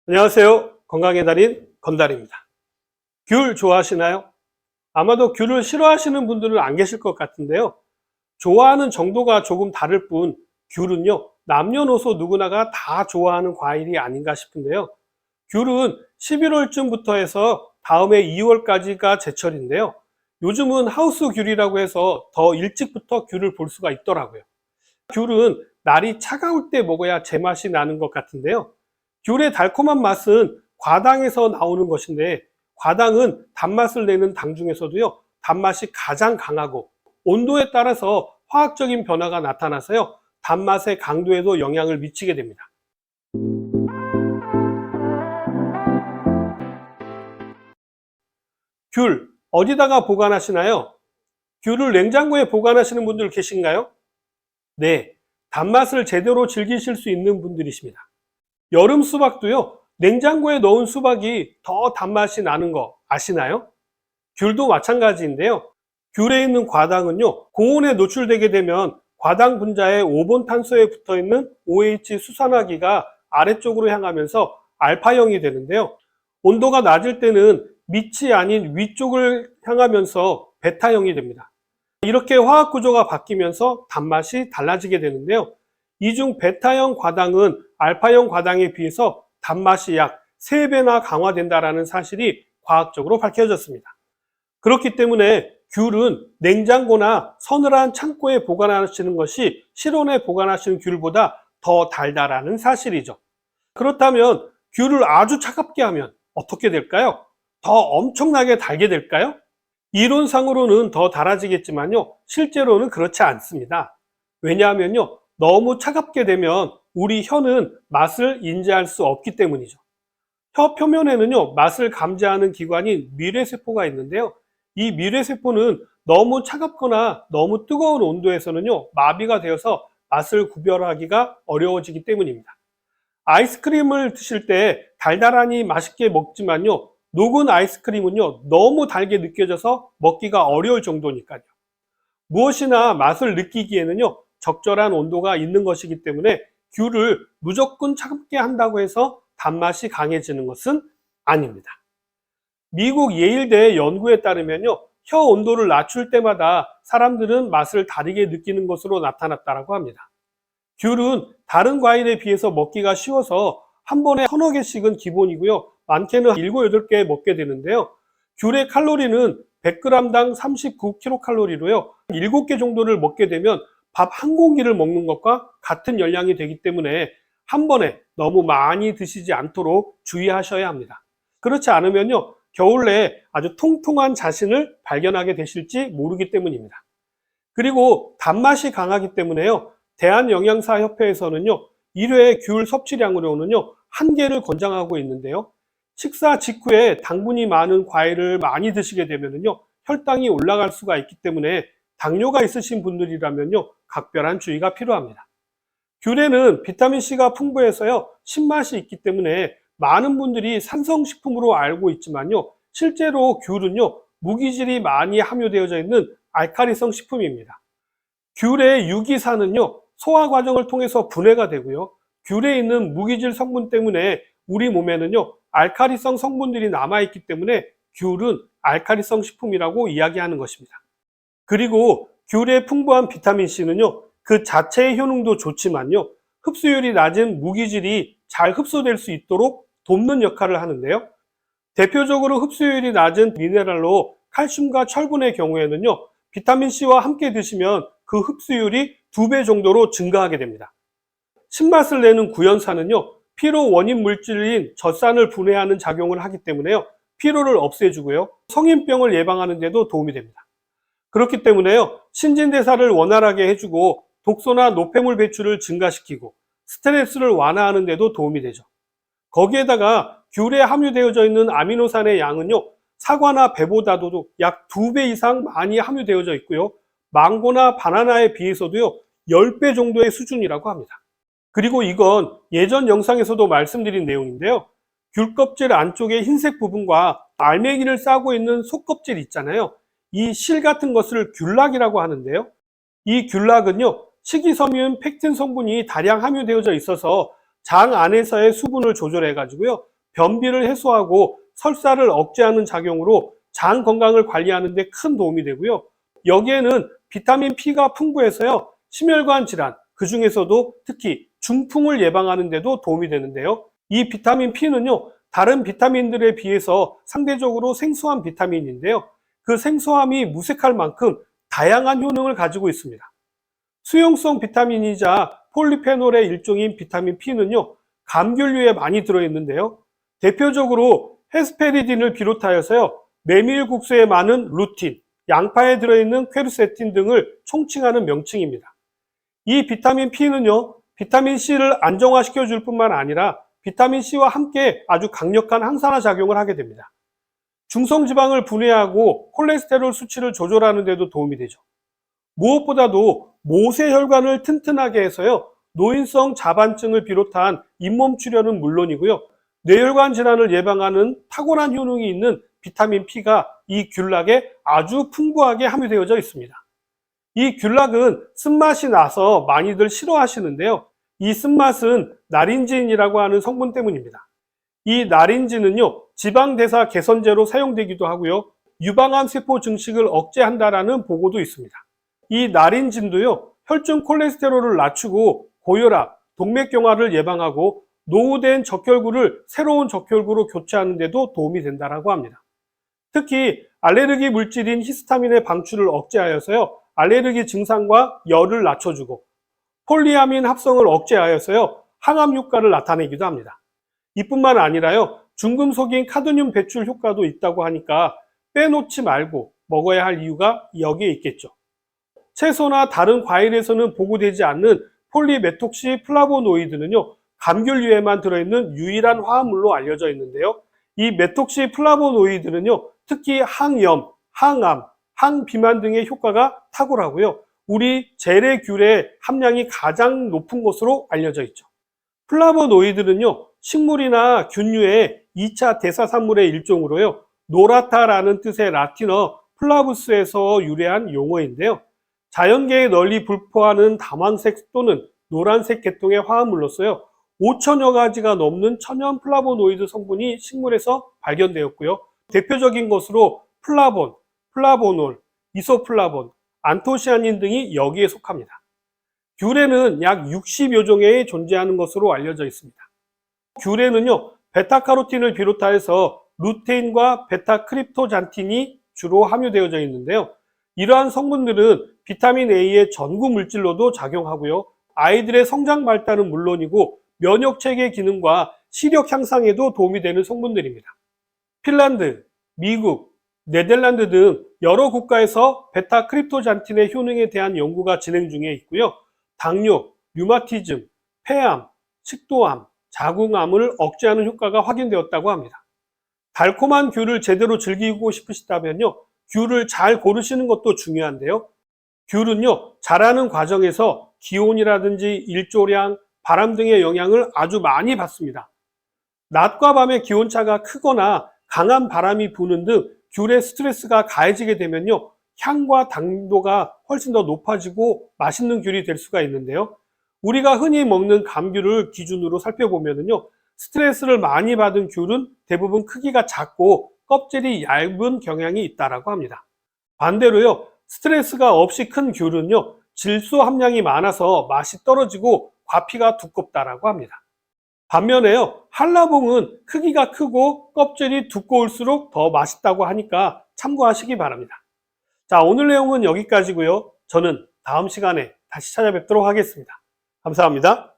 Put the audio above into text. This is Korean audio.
안녕하세요. 건강의 달인 건달입니다. 귤 좋아하시나요? 아마도 귤을 싫어하시는 분들은 안 계실 것 같은데요. 좋아하는 정도가 조금 다를 뿐 귤은요, 남녀노소 누구나가 다 좋아하는 과일이 아닌가 싶은데요. 귤은 11월쯤부터 해서 다음해 2월까지가 제철인데요. 요즘은 하우스 귤이라고 해서 더 일찍부터 귤을 볼 수가 있더라고요. 귤은 날이 차가울 때 먹어야 제맛이 나는 것 같은데요. 귤의 달콤한 맛은 과당에서 나오는 것인데, 과당은 단맛을 내는 당 중에서도요, 단맛이 가장 강하고 온도에 따라서 화학적인 변화가 나타나서요, 단맛의 강도에도 영향을 미치게 됩니다. 귤 어디다가 보관하시나요? 귤을 냉장고에 보관하시는 분들 계신가요? 네, 단맛을 제대로 즐기실 수 있는 분들이십니다. 여름 수박도요, 냉장고에 넣은 수박이 더 단맛이 나는 거 아시나요? 귤도 마찬가지인데요. 귤에 있는 과당은요, 고온에 노출되게 되면 과당 분자의 5번 탄소에 붙어 있는 OH 수산화기가 아래쪽으로 향하면서 알파형이 되는데요. 온도가 낮을 때는 밑이 아닌 위쪽을 향하면서 베타형이 됩니다. 이렇게 화학 구조가 바뀌면서 단맛이 달라지게 되는데요. 이 중 베타형 과당은 알파형 과당에 비해서 단맛이 약 3배나 강화된다는 사실이 과학적으로 밝혀졌습니다. 그렇기 때문에 귤은 냉장고나 서늘한 창고에 보관하시는 것이 실온에 보관하시는 귤보다 더 달다라는 사실이죠. 그렇다면 귤을 아주 차갑게 하면 어떻게 될까요? 더 엄청나게 달게 될까요? 이론상으로는 더 달아지겠지만요, 실제로는 그렇지 않습니다. 왜냐하면요, 너무 차갑게 되면 우리 혀는 맛을 인지할 수 없기 때문이죠. 혀 표면에는요, 맛을 감지하는 기관인 미뢰세포가 있는데요. 이 미뢰세포는 너무 차갑거나 너무 뜨거운 온도에서는요, 마비가 되어서 맛을 구별하기가 어려워지기 때문입니다. 아이스크림을 드실 때 달달하니 맛있게 먹지만요, 녹은 아이스크림은요, 너무 달게 느껴져서 먹기가 어려울 정도니까요. 무엇이나 맛을 느끼기에는요, 적절한 온도가 있는 것이기 때문에 귤을 무조건 차갑게 한다고 해서 단맛이 강해지는 것은 아닙니다. 미국 예일대 연구에 따르면요, 혀 온도를 낮출 때마다 사람들은 맛을 다르게 느끼는 것으로 나타났다고 합니다. 귤은 다른 과일에 비해서 먹기가 쉬워서 한 번에 서너 개씩은 기본이고요. 많게는 7, 8개 먹게 되는데요. 귤의 칼로리는 100g당 39kcal로리로요. 7개 정도를 먹게 되면 밥 한 공기를 먹는 것과 같은 열량이 되기 때문에 한 번에 너무 많이 드시지 않도록 주의하셔야 합니다. 그렇지 않으면요, 겨울 내에 아주 통통한 자신을 발견하게 되실지 모르기 때문입니다. 그리고 단맛이 강하기 때문에요, 대한영양사협회에서는요, 1회 귤 섭취량으로는요, 1개를 권장하고 있는데요. 식사 직후에 당분이 많은 과일을 많이 드시게 되면요, 혈당이 올라갈 수가 있기 때문에 당뇨가 있으신 분들이라면요, 각별한 주의가 필요합니다. 귤에는 비타민C가 풍부해서요, 신맛이 있기 때문에 많은 분들이 산성식품으로 알고 있지만요, 실제로 귤은요, 무기질이 많이 함유되어져 있는 알카리성 식품입니다. 귤의 유기산은요, 소화 과정을 통해서 분해가 되고요, 귤에 있는 무기질 성분 때문에 우리 몸에는요, 알카리성 성분들이 남아있기 때문에 귤은 알카리성 식품이라고 이야기하는 것입니다. 그리고 귤의 풍부한 비타민C는요, 그 자체의 효능도 좋지만요, 흡수율이 낮은 무기질이 잘 흡수될 수 있도록 돕는 역할을 하는데요. 대표적으로 흡수율이 낮은 미네랄로 칼슘과 철분의 경우에는요, 비타민C와 함께 드시면 그 흡수율이 2배 정도로 증가하게 됩니다. 신맛을 내는 구연산은요, 피로 원인 물질인 젖산을 분해하는 작용을 하기 때문에요, 피로를 없애주고요, 성인병을 예방하는 데도 도움이 됩니다. 그렇기 때문에요, 신진대사를 원활하게 해주고 독소나 노폐물 배출을 증가시키고 스트레스를 완화하는 데도 도움이 되죠. 거기에다가 귤에 함유되어져 있는 아미노산의 양은요, 사과나 배보다도 약 2배 이상 많이 함유되어져 있고요, 망고나 바나나에 비해서도요, 10배 정도의 수준이라고 합니다. 그리고 이건 예전 영상에서도 말씀드린 내용인데요. 귤 껍질 안쪽의 흰색 부분과 알맹이를 싸고 있는 속껍질 있잖아요. 이 실 같은 것을 귤락이라고 하는데요. 이 귤락은요, 식이섬유인 펙틴 성분이 다량 함유되어져 있어서 장 안에서의 수분을 조절해 가지고요, 변비를 해소하고 설사를 억제하는 작용으로 장 건강을 관리하는 데 큰 도움이 되고요. 여기에는 비타민 P가 풍부해서요. 심혈관 질환, 그 중에서도 특히 중풍을 예방하는 데도 도움이 되는데요. 이 비타민 P는요. 다른 비타민들에 비해서 상대적으로 생소한 비타민인데요. 그 생소함이 무색할 만큼 다양한 효능을 가지고 있습니다. 수용성 비타민이자 폴리페놀의 일종인 비타민 P는요. 감귤류에 많이 들어있는데요. 대표적으로 헤스페리딘을 비롯하여서요. 메밀국수에 많은 루틴, 양파에 들어있는 퀘르세틴 등을 총칭하는 명칭입니다. 이 비타민 P는요. 비타민 C를 안정화시켜 줄 뿐만 아니라 비타민 C와 함께 아주 강력한 항산화 작용을 하게 됩니다. 중성지방을 분해하고 콜레스테롤 수치를 조절하는 데도 도움이 되죠. 무엇보다도 모세혈관을 튼튼하게 해서요. 노인성 자반증을 비롯한 잇몸 출혈은 물론이고요. 뇌혈관 질환을 예방하는 탁월한 효능이 있는 비타민 P가 이 귤락에 아주 풍부하게 함유되어져 있습니다. 이 귤락은 쓴맛이 나서 많이들 싫어하시는데요. 이 쓴맛은 나린진이라고 하는 성분 때문입니다. 이 나린진은요, 지방대사 개선제로 사용되기도 하고요. 유방암 세포 증식을 억제한다라는 보고도 있습니다. 이 나린진도요, 혈중 콜레스테롤을 낮추고 고혈압, 동맥경화를 예방하고 노후된 적혈구를 새로운 적혈구로 교체하는 데도 도움이 된다고 합니다. 특히 알레르기 물질인 히스타민의 방출을 억제하여서요, 알레르기 증상과 열을 낮춰주고 폴리아민 합성을 억제하여서요, 항암 효과를 나타내기도 합니다. 이뿐만 아니라요, 중금속인 카드뮴 배출 효과도 있다고 하니까 빼놓지 말고 먹어야 할 이유가 여기에 있겠죠. 채소나 다른 과일에서는 보고되지 않는 폴리메톡시 플라보노이드는요, 감귤류에만 들어있는 유일한 화합물로 알려져 있는데요. 이 메톡시 플라보노이드는요, 특히 항염, 항암, 항비만 등의 효과가 탁월하고요. 우리 재래 귤의 함량이 가장 높은 것으로 알려져 있죠. 플라보노이드는요, 식물이나 균류의 2차 대사산물의 일종으로요, 노라타라는 뜻의 라틴어 플라부스에서 유래한 용어인데요. 자연계에 널리 분포하는 담황색 또는 노란색 계통의 화합물로서요, 5천여 가지가 넘는 천연 플라보노이드 성분이 식물에서 발견되었고요. 대표적인 것으로 플라본, 플라보놀, 이소플라본, 안토시아닌 등이 여기에 속합니다. 귤에는 약 60여 종에 존재하는 것으로 알려져 있습니다. 귤에는요, 베타카로틴을 비롯하여서 루테인과 베타크립토잔틴이 주로 함유되어져 있는데요. 이러한 성분들은 비타민 A의 전구 물질로도 작용하고요. 아이들의 성장 발달은 물론이고 면역체계 기능과 시력 향상에도 도움이 되는 성분들입니다. 핀란드, 미국, 네덜란드 등 여러 국가에서 베타크립토잔틴의 효능에 대한 연구가 진행 중에 있고요. 당뇨, 류마티즘, 폐암, 식도암, 자궁암을 억제하는 효과가 확인되었다고 합니다. 달콤한 귤을 제대로 즐기고 싶으시다면요, 귤을 잘 고르시는 것도 중요한데요. 귤은요, 자라는 과정에서 기온이라든지 일조량, 바람 등의 영향을 아주 많이 받습니다. 낮과 밤의 기온차가 크거나 강한 바람이 부는 등 귤의 스트레스가 가해지게 되면요, 향과 당도가 훨씬 더 높아지고 맛있는 귤이 될 수가 있는데요. 우리가 흔히 먹는 감귤을 기준으로 살펴보면요, 스트레스를 많이 받은 귤은 대부분 크기가 작고 껍질이 얇은 경향이 있다고 합니다. 반대로요, 스트레스가 없이 큰 귤은요, 질소 함량이 많아서 맛이 떨어지고 과피가 두껍다고 합니다. 반면에요, 한라봉은 크기가 크고 껍질이 두꺼울수록 더 맛있다고 하니까 참고하시기 바랍니다. 자, 오늘 내용은 여기까지고요. 저는 다음 시간에 다시 찾아뵙도록 하겠습니다. 감사합니다.